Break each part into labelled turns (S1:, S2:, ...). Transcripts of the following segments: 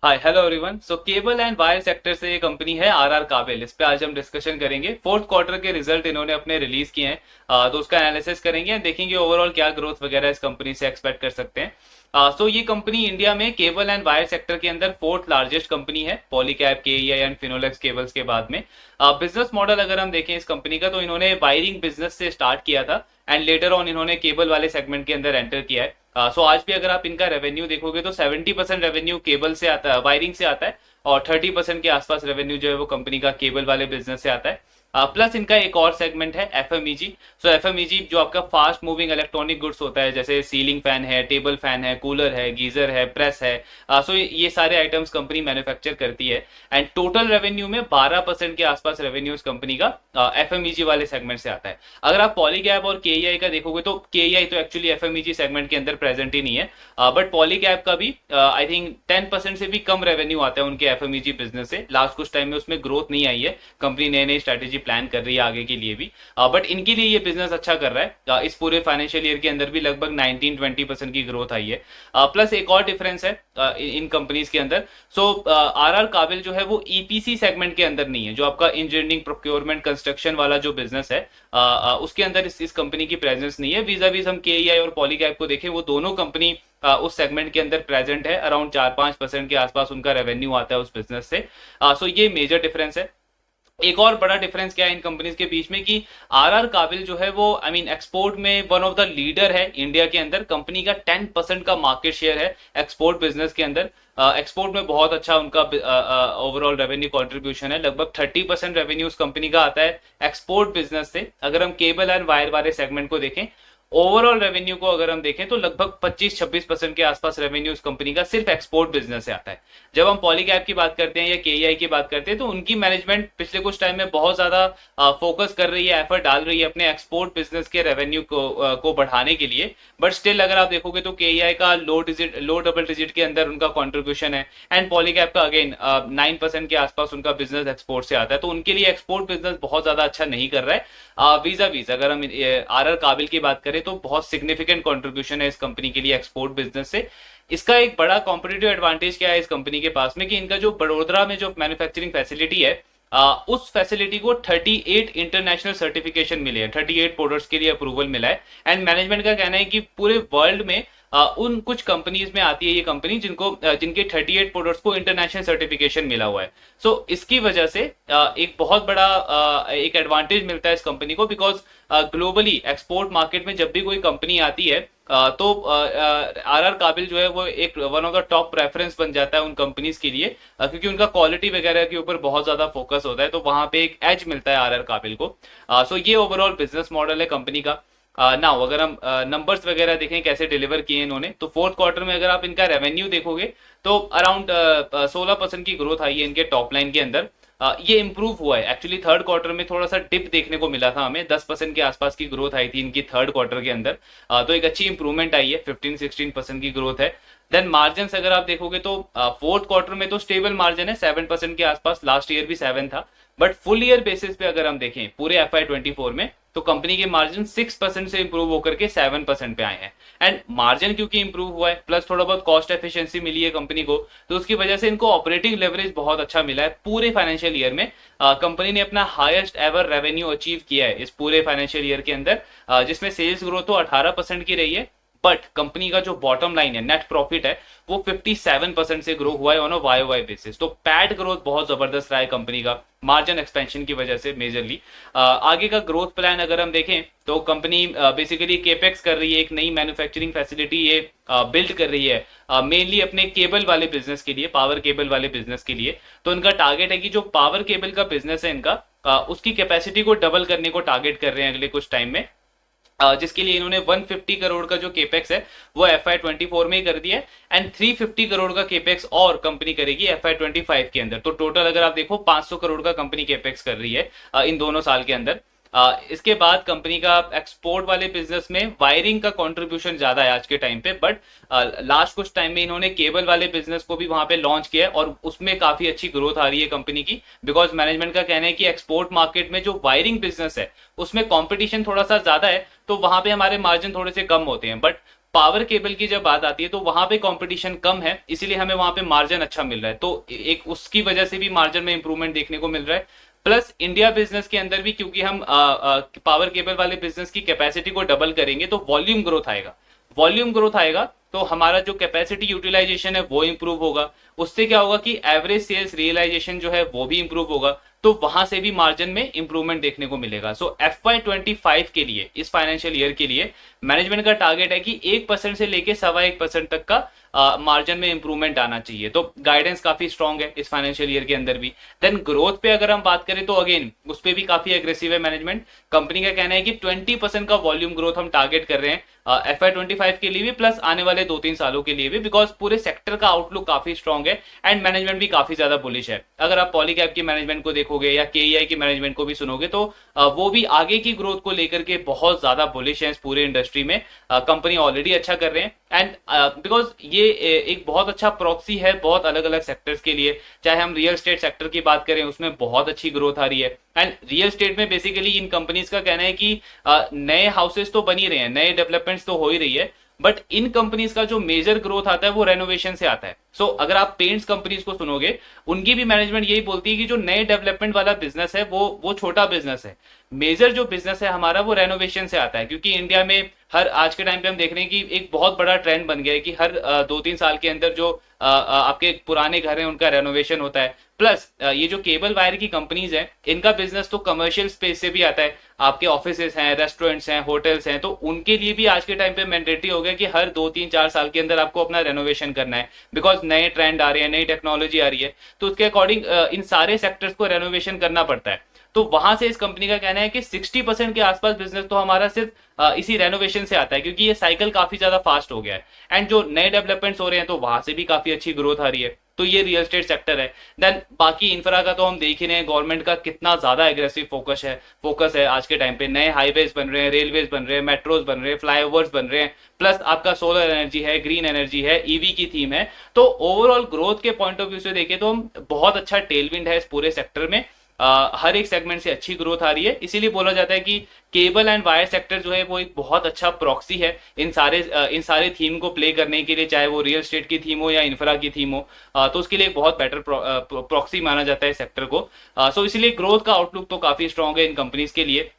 S1: Hi hello everyone. So cable and wire sector से ये company है आरआर काबिल। इस पे आज हम डिस्कशन करेंगे। फोर्थ क्वार्टर के रिजल्ट इन्होंने अपने रिलीज किए हैं। तो उसका एनालिसिस करेंगे एंड देखेंगे ओवरऑल क्या ग्रोथ वगैरह इस कंपनी से एक्सपेक्ट कर सकते हैं। सो ये कंपनी इंडिया में केबल एंड वायर सेक्टर के अंदर फोर्थ लार्जेस्ट कंपनी है, Polycab, KEI and Finolex cables के बाद में। बिजनेस मॉडल अगर हम देखें इस कंपनी का, तो इन्होंने वायरिंग बिजनेस से स्टार्ट किया था एंड लेटर ऑन इन्होंने केबल वाले सेगमेंट के अंदर एंटर किया है। सो आज भी अगर आप इनका रेवेन्यू देखोगे तो 70% रेवेन्यू केबल से आता है, वायरिंग से आता है, और 30% के आसपास रेवेन्यू जो है वो कंपनी का केबल वाले बिजनेस से आता है। प्लस इनका एक और सेगमेंट है एफएमईजी। सो एफएमईजी जो आपका फास्ट मूविंग इलेक्ट्रॉनिक गुड्स होता है, जैसे सीलिंग फैन है, टेबल फैन है, कूलर है, गीजर है, प्रेस है। सो ये सारे आइटम्स कंपनी मैन्युफैक्चर करती है एंड टोटल रेवेन्यू में 12% के आसपास रेवेन्यू इस कंपनी का एफएमईजी वाले सेगमेंट से आता है। अगर आप पॉलीकैब और केईआई का देखोगे तो केईआई तो एक्चुअली एफएमईजी सेगमेंट के अंदर प्रेजेंट ही नहीं है, बट पॉलीकैब का भी आई थिंक 10% से भी कम रेवेन्यू आता है उनके एफएमईजी बिजनेस से। लास्ट कुछ टाइम में उसमें ग्रोथ नहीं आई है, कंपनी नई नई स्ट्रेटेजी प्लान कर रही है आगे के लिए भी, बट इनके लिए ये बिजनेस अच्छा कर रहा है। इस पूरे फाइनेंशियल ईयर के अंदर भी लगभग 19-20% की ग्रोथ आई है। प्लस एक और डिफरेंस है इन कंपनीज के अंदर। सो आरआर काबिल जो है वो ईपीसी सेगमेंट के अंदर नहीं है, जो आपका इंजीनियरिंग, प्रोक्योरमेंट, कंस्ट्रक्शन वाला जो बिजनेस है उसके अंदर इस कंपनी की प्रेजेंस नहीं है। वीजा वीज हम केईआई और पॉलीकैब को देखें, वो दोनों कंपनी उस सेगमेंट के अंदर प्रेजेंट है। अराउंड 4-5% के आसपास उनका रेवेन्यू आता है उस बिजनेस से। सो ये मेजर डिफरेंस है। एक और बड़ा डिफरेंस क्या है इन कंपनीज के बीच में कि आरआर काबिल जो है वो एक्सपोर्ट में वन ऑफ द लीडर है इंडिया के अंदर। कंपनी का 10% का मार्केट शेयर है एक्सपोर्ट बिजनेस के अंदर। एक्सपोर्ट में बहुत अच्छा उनका ओवरऑल रेवेन्यू कंट्रीब्यूशन है। लगभग 30% रेवेन्यू उस कंपनी का आता है एक्सपोर्ट बिजनेस से। अगर हम केबल एंड वायर वाले सेगमेंट को देखें, ओवरऑल रेवेन्यू को अगर हम देखें तो लगभग 25-26% के आसपास रेवेन्यू इस कंपनी का सिर्फ एक्सपोर्ट बिजनेस से आता है। जब हम पॉलीकैब की बात करते हैं या केईआई की बात करते हैं तो उनकी मैनेजमेंट पिछले कुछ टाइम में बहुत ज्यादा फोकस कर रही है, एफर्ट डाल रही है अपने एक्सपोर्ट बिजनेस के रेवेन्यू को बढ़ाने के लिए। बट स्टिल अगर आप देखोगे तो केईआई का लो डबल डिजिट के अंदर उनका कॉन्ट्रीब्यूशन है एंड पॉलीकैब का अगेन 9% के आसपास उनका बिजनेस एक्सपोर्ट से आता है। तो उनके लिए एक्सपोर्ट बिजनेस बहुत ज्यादा अच्छा नहीं कर रहा है। वीजा वीज अगर हम आरआर काबिल की बात करें तो बहुत सिग्निफिकेंट कंट्रीब्यूशन है इस कंपनी के लिए एक्सपोर्ट बिजनेस से। इसका एक बड़ा कॉम्पिटिटिव एडवांटेज क्या है इस कंपनी के पास में कि इनका जो बड़ोदरा में जो मैन्युफैक्चरिंग फैसिलिटी है, उस फैसिलिटी को 38 इंटरनेशनल सर्टिफिकेशन मिले हैं, 38 प्रोडक्ट्स के लिए अप्रूवल मिला है। एंड मैनेजमेंट का कहना है कि पूरे वर्ल्ड में उन कुछ कंपनीज में आती है ये कंपनी जिनके 38 प्रोडक्ट्स को इंटरनेशनल सर्टिफिकेशन मिला हुआ है। सो इसकी वजह से एक बहुत बड़ा एक एडवांटेज मिलता है इस कंपनी को, बिकॉज ग्लोबली एक्सपोर्ट मार्केट में जब भी कोई कंपनी आती है तो आरआर काबिल जो है वो एक one of the top preference बन जाता है उन कंपनीज के लिए, क्योंकि उनका क्वालिटी वगैरह के ऊपर बहुत ज्यादा फोकस होता है। तो वहां पे एक एज मिलता है आरआर काबिल को। सो ये ओवरऑल बिजनेस मॉडल है कंपनी का। नाउ अगर हम नंबर्स वगैरह देखें कैसे डिलीवर किए इन्होंने, तो फोर्थ क्वार्टर में अगर आप इनका रेवेन्यू देखोगे तो अराउंड 16% की ग्रोथ आई है इनके टॉप लाइन के अंदर। ये इंप्रूव हुआ है। एक्चुअली थर्ड क्वार्टर में थोड़ा सा डिप देखने को मिला था हमें, 10% के आसपास की ग्रोथ आई थी इनकी थर्ड क्वार्टर के अंदर। तो एक अच्छी इंप्रूवमेंट आई है, 15-16% की ग्रोथ है। देन मार्जिन अगर आप देखोगे तो फोर्थ क्वार्टर में तो स्टेबल मार्जिन है 7% के आसपास, लास्ट ईयर भी 7 था। बट फुल ईयर बेसिस पे अगर हम देखें पूरे FY24 में, तो कंपनी के मार्जिन 6% से इंप्रूव होकर के 7% पे आए हैं। एंड मार्जिन क्योंकि इंप्रूव हुआ है, प्लस थोड़ा बहुत कॉस्ट एफिशिएंसी मिली है कंपनी को, तो उसकी वजह से इनको ऑपरेटिंग लेवरेज बहुत अच्छा मिला है। पूरे फाइनेंशियल ईयर में कंपनी ने अपना हाईएस्ट एवर रेवेन्यू अचीव किया है इस पूरे फाइनेंशियल ईयर के अंदर, जिसमें सेल्स ग्रोथ तो 18% की रही है, बट कंपनी का जो बॉटम लाइन है, नेट प्रॉफिट है, वो 57% से ग्रो हुआ है ऑन अ वाई बेसिस। तो पैट ग्रोथ बहुत जबरदस्त रहा है कंपनी का, मार्जिन एक्सपेंशन की वजह से मेजरली। आगे का ग्रोथ प्लान अगर हम देखें तो कंपनी बेसिकली केपेक्स कर रही है, एक नई मैन्युफैक्चरिंग फैसिलिटी ये बिल्ड कर रही है मेनली अपने केबल वाले बिजनेस के लिए, पावर केबल वाले बिजनेस के लिए। तो इनका टारगेट है कि जो पावर केबल का बिजनेस है इनका, उसकी कैपेसिटी को डबल करने को टारगेट कर रहे हैं अगले कुछ टाइम में, जिसके लिए इन्होंने 150 करोड़ का जो केपेक्स है वो FY24 में ही कर दिया है एंड 350 करोड़ का केपेक्स और कंपनी करेगी FY25 के अंदर। तो टोटल अगर आप देखो 500 करोड़ का कंपनी केपेक्स कर रही है इन दोनों साल के अंदर। इसके बाद कंपनी का एक्सपोर्ट वाले बिजनेस में वायरिंग का कंट्रीब्यूशन ज्यादा है आज के टाइम पे, बट लास्ट कुछ टाइम में इन्होंने केबल वाले बिजनेस को भी वहां पे लॉन्च किया है और उसमें काफी अच्छी ग्रोथ आ रही है कंपनी की, बिकॉज मैनेजमेंट का कहना है कि एक्सपोर्ट मार्केट में जो वायरिंग बिजनेस है उसमें कंपटीशन थोड़ा सा ज्यादा है, तो वहां पे हमारे मार्जिन थोड़े से कम होते हैं। बट पावर केबल की जब बात आती है तो वहां पे कंपटीशन कम है, इसीलिए हमें वहां पे मार्जिन अच्छा मिल रहा है, तो एक उसकी वजह से भी मार्जिन में इंप्रूवमेंट देखने को मिल रहा है। प्लस इंडिया बिजनेस के अंदर भी क्योंकि हम पावर केबल वाले बिजनेस की कैपेसिटी को डबल करेंगे तो वॉल्यूम ग्रोथ आएगा, वॉल्यूम ग्रोथ आएगा तो हमारा जो कैपेसिटी यूटिलाइजेशन है वो इंप्रूव होगा, उससे क्या होगा कि एवरेज सेल्स रियलाइजेशन जो है वो भी इंप्रूव होगा, तो वहां से भी मार्जिन में इंप्रूवमेंट देखने को मिलेगा। सो FY25 के लिए, इस फाइनेंशियल ईयर के लिए मैनेजमेंट का टारगेट है कि 1% से लेके 1.25% तक का मार्जिन में इंप्रूवमेंट आना चाहिए, तो गाइडेंस काफी स्ट्रांग है इस फाइनेंशियल ईयर के अंदर भी। देन ग्रोथ पे अगर हम बात करें तो अगेन उस पर भी काफी एग्रेसिव है मैनेजमेंट, कंपनी का कहना है कि 20% का वॉल्यूम ग्रोथ हम टारगेट कर रहे हैं FY25 के लिए भी, प्लस आने वाले 2-3 सालों के लिए भी, बिकॉज पूरे सेक्टर का आउटलुक काफी स्ट्रांग है एंड मैनेजमेंट भी काफी ज्यादा बुलिश है। अगर आप पॉलीकैब की मैनेजमेंट को देखोगे या KEI की मैनेजमेंट को भी सुनोगे तो वो भी आगे की ग्रोथ को लेकर के बहुत ज्यादा बुलिश है इस पूरे इंडस्ट्री में। कंपनी ऑलरेडी अच्छा कर रहे हैं एंड बिकॉज ये एक बहुत अच्छा प्रॉक्सी है बहुत अलग अलग सेक्टर्स के लिए, चाहे हम रियल एस्टेट सेक्टर की बात करें उसमें बहुत अच्छी ग्रोथ आ रही है एंड रियल एस्टेट में बेसिकली इन कंपनीज का कहना है कि नए हाउसेस तो बन ही रहे हैं, नए डेवलपमेंट्स तो हो ही रही है, बट इन कंपनीज का जो मेजर ग्रोथ आता है वो रेनोवेशन से आता है। सो अगर आप पेंट्स कंपनीज को सुनोगे उनकी भी मैनेजमेंट यही बोलती है कि जो नए डेवलपमेंट वाला बिजनेस है वो छोटा बिजनेस है, मेजर जो बिजनेस है हमारा वो रेनोवेशन से आता है, क्योंकि इंडिया में हर आज के टाइम पे हम देख रहे हैं कि एक बहुत बड़ा ट्रेंड बन गया है कि हर 2-3 साल के अंदर जो आपके पुराने घर हैं उनका रेनोवेशन होता है। प्लस ये जो केबल वायर की कंपनीज हैं इनका बिजनेस तो कमर्शियल स्पेस से भी आता है, आपके ऑफिसेस हैं, रेस्टोरेंट्स हैं, होटल्स हैं, तो उनके लिए भी आज के टाइम पे मैंडेटरी हो गया कि हर 2-3-4 साल के अंदर आपको अपना रेनोवेशन करना है, बिकॉज नए ट्रेंड आ रहे हैं, नई टेक्नोलॉजी आ रही है, तो उसके अकॉर्डिंग इन सारे सेक्टर्स को रेनोवेशन करना पड़ता है। तो वहां से इस कंपनी का कहना है कि 60% के आसपास बिजनेस तो हमारा सिर्फ इसी रेनोवेशन से आता है, क्योंकि ये साइकिल काफी ज्यादा फास्ट हो गया है एंड जो नए डेवलपमेंट्स हो रहे हैं तो वहां से भी काफी अच्छी ग्रोथ आ रही है, तो ये रियल एस्टेट सेक्टर है। देन बाकी इंफ्रा का तो हम देख ही रहे हैं गवर्नमेंट का कितना ज्यादा एग्रेसिव फोकस है आज के टाइम पे, नए हाईवेज बन रहे हैं, रेलवेज बन रहे हैं, मेट्रोज बन रहे हैं, फ्लाईओवर्स बन रहे हैं, प्लस आपका सोलर एनर्जी है, ग्रीन एनर्जी है, ईवी की थीम है, तो ओवरऑल ग्रोथ के पॉइंट ऑफ व्यू से देखें तो हम बहुत अच्छा टेलविंड है इस पूरे सेक्टर में, हर एक सेगमेंट से अच्छी ग्रोथ आ रही है, इसीलिए बोला जाता है कि केबल एंड वायर सेक्टर जो है वो एक बहुत अच्छा प्रॉक्सी है इन सारे थीम को प्ले करने के लिए, चाहे वो रियल एस्टेट की थीम हो या इंफ्रा की थीम हो, तो उसके लिए एक बहुत बेटर प्रॉक्सी माना जाता है सेक्टर को। सो इसीलिए ग्रोथ का आउटलुक तो काफी स्ट्रांग है इन कंपनीज के लिए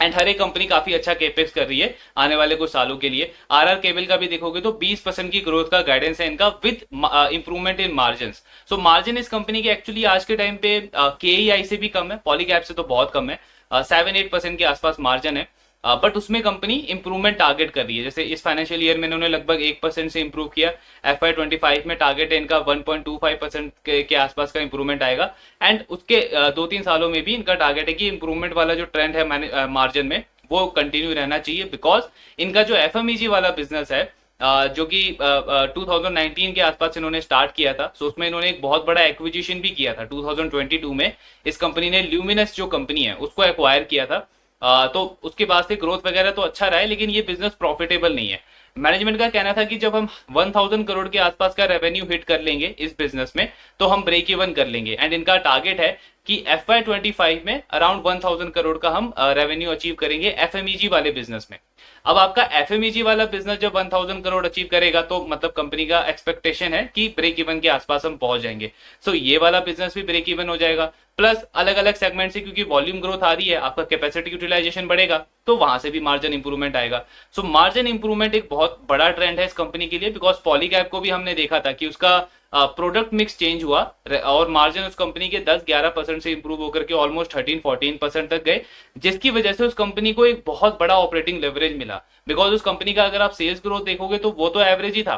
S1: एंड हर एक कंपनी काफी अच्छा केपेक्स कर रही है आने वाले कुछ सालों के लिए। आरआर केबल का भी देखोगे तो 20% की ग्रोथ का गाइडेंस है इनका with improvement in margin. So margin इस कंपनी के एक्चुअली आज के टाइम पे KEI से भी कम है, पॉलीकैब से तो बहुत कम है, 7-8% के आसपास मार्जिन है, बट उसमें कंपनी इंप्रूवमेंट टारगेट कर रही है। जैसे इस फाइनेंशियल ईयर में इन्होंने लगभग 1% से इंप्रूव किया, FY25 में टारगेट है इनका 1.25% के आसपास का इंप्रूवमेंट आएगा एंड उसके 2-3 सालों में भी इनका टारगेट है कि इंप्रूवमेंट वाला जो ट्रेंड है मार्जिन में वो कंटिन्यू रहना चाहिए, बिकॉज इनका जो FMEG वाला बिजनेस है जो कि 2019 के आसपास इन्होंने स्टार्ट किया था, सो उसमें इन्होंने एक बहुत बड़ा एक्विजिशन भी किया था 2022 में, इस कंपनी ने ल्यूमिनस जो कंपनी है उसको एक्वायर किया था, तो उसके बाद से ग्रोथ वगैरह तो अच्छा रहा है, लेकिन ये बिजनेस प्रॉफिटेबल नहीं है। मैनेजमेंट का कहना था कि जब हम 1000 करोड़ के आसपास का रेवेन्यू हिट कर लेंगे इस बिजनेस में तो हम ब्रेक इवन कर लेंगे एंड इनका टारगेट है कि FY25 में अराउंड 1000 करोड़ का हम रेवेन्यू अचीव करेंगे FMEG वाले बिजनेस में। अब आपका FMEG वाला बिजनेस जब 1000 करोड़ अचीव करेगा तो मतलब कंपनी का एक्सपेक्टेशन है कि ब्रेक इवन के आसपास हम पहुंच जाएंगे, सो ये वाला बिजनेस भी ब्रेक इवन हो जाएगा, प्लस अलग अलग सेगमेंट से क्योंकि वॉल्यूम ग्रोथ आ रही है, आपका कैपेसिटी यूटिलाइजेशन बढ़ेगा तो वहां से भी मार्जिन इंप्रूवमेंट आएगा। सो मार्जिन इंप्रूवमेंट एक बहुत बड़ा ट्रेंड है इस कंपनी के लिए, बिकॉज पॉलीकैब को भी हमने देखा था कि उसका प्रोडक्ट मिक्स चेंज हुआ और मार्जिन उस कंपनी के 10-11% से इंप्रूव होकर के ऑलमोस्ट 13-14% तक गए, जिसकी वजह से उस कंपनी को एक बहुत बड़ा ऑपरेटिंग लेवरेज मिला, बिकॉज उस कंपनी का अगर आप सेल्स ग्रोथ देखोगे तो वो तो एवरेज ही था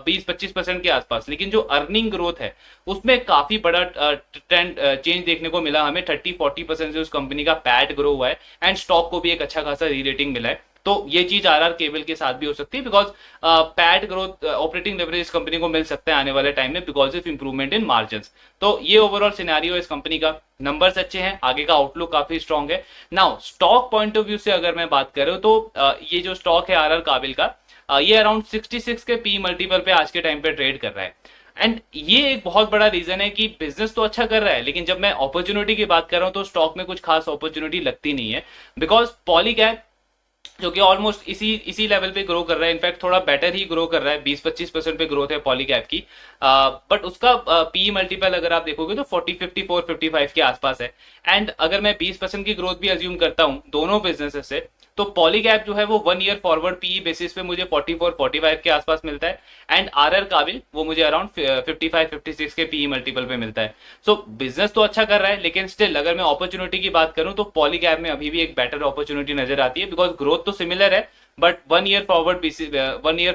S1: 20-25% के आसपास, लेकिन जो अर्निंग ग्रोथ है उसमें काफी बड़ा ट्रेंड चेंज देखने को मिला हमें, 30-40% से उस कंपनी का पैट ग्रो हुआ है एंड स्टॉक को भी एक अच्छा खासा री रेटिंग मिला है। तो ये चीज आरआर केबल के साथ भी हो सकती है, because PAT growth operating leverage इस कंपनी को मिल सकता है आने वाले टाइम में because of improvement in margin. तो ये ओवरऑल सिनेरियो इस कंपनी का, नंबर्स अच्छे हैं, आगे का आउटलुक काफी स्ट्रांग है। Now stock point of view से अगर मैं बात करूं तो ये जो स्टॉक है आरआर काबिल का, ये अराउंड 66 के पी मल्टीपल पे आज के टाइम पे ट्रेड कर रहा है एंड ये एक बहुत बड़ा रीजन है कि बिजनेस तो अच्छा कर रहा है, लेकिन जब मैं अपॉर्चुनिटी की बात कर रहा हूं तो स्टॉक में कुछ खास अपॉर्चुनिटी लगती नहीं है, बिकॉज पॉलीकैब जो कि ऑलमोस्ट इसी इसी लेवल पे ग्रो कर रहा है, इनफैक्ट थोड़ा बेटर ही ग्रो कर रहा है, 20-25% पे ग्रोथ है पॉलीकैब की। बट उसका पी मल्टीपल अगर आप देखोगे तो 40, 54, 55 के आसपास है। एंड अगर मैं 20% की ग्रोथ भी अज्यूम करता हूं दोनों बिजनेसेस से, तो पॉलीकैब जो है वो 1 ईयर फॉरवर्ड पी बेसिस पे मुझे 44, 45 के आसपास मिलता है। एंड आर काबिल वो मुझे अराउंड 55, 56 के पी मल्टीपल पे मिलता है। सो बिजनेस तो अच्छा कर रहा है, लेकिन स्टिल अगर मैं अपॉर्चुनिटी की बात करूं तो पॉलीकैब में अभी भी एक बेटर अपॉर्चुनिटी नजर आती है, बिकॉज ग्रोथ तो सिमिलर है, बट 1 ईयर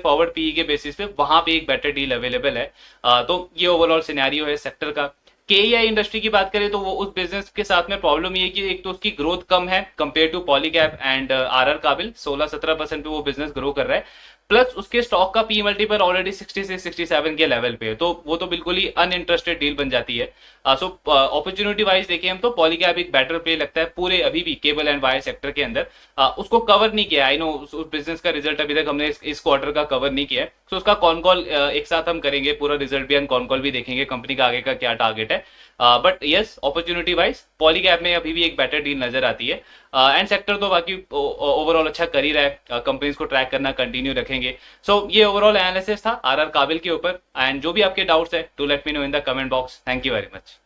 S1: फॉरवर्ड पीई के बेसिस पे वहां पे एक बेटर डील अवेलेबल है। तो ये ओवरऑल सिनेरियो है सेक्टर का। केईआई इंडस्ट्री की बात करें तो वो उस बिजनेस के साथ में प्रॉब्लम ये है कि एक तो उसकी ग्रोथ कम है compare to Polycab and RR Kabel, 16-17% पे वो बिजनेस ग्रो कर रहा है। प्लस उसके स्टॉक का पी मल्टीपल ऑलरेडी 66-67 के लेवल पे है, तो वो तो बिल्कुल ही अनइंटरेस्टेड डील बन जाती है। सो अपॉर्चुनिटी वाइज देखें हम तो पॉलीकैब एक बेटर प्ले लगता है पूरे अभी भी केबल एंड वायर सेक्टर के अंदर। उसको कवर नहीं किया, आई नो उस बिजनेस का रिजल्ट अभी तक हमने इस क्वार्टर का कवर नहीं किया है। सो उसका कॉन कॉल एक साथ हम करेंगे, पूरा रिजल्ट भी एंड कॉन कॉल भी देखेंगे, कंपनी का आगे का क्या टारगेट है। But yes, opportunity wise Polycab में अभी भी एक बेटर डील नजर आती है। एंड सेक्टर तो बाकी ओवरऑल अच्छा कर ही रहा है, कंपनीज को ट्रैक करना कंटिन्यू रखेंगे। सो ये ओवरऑल एनालिसिस था आरआर काबिल के ऊपर, एंड जो भी आपके डाउट्स है to let me know in the comment box. Thank you very much.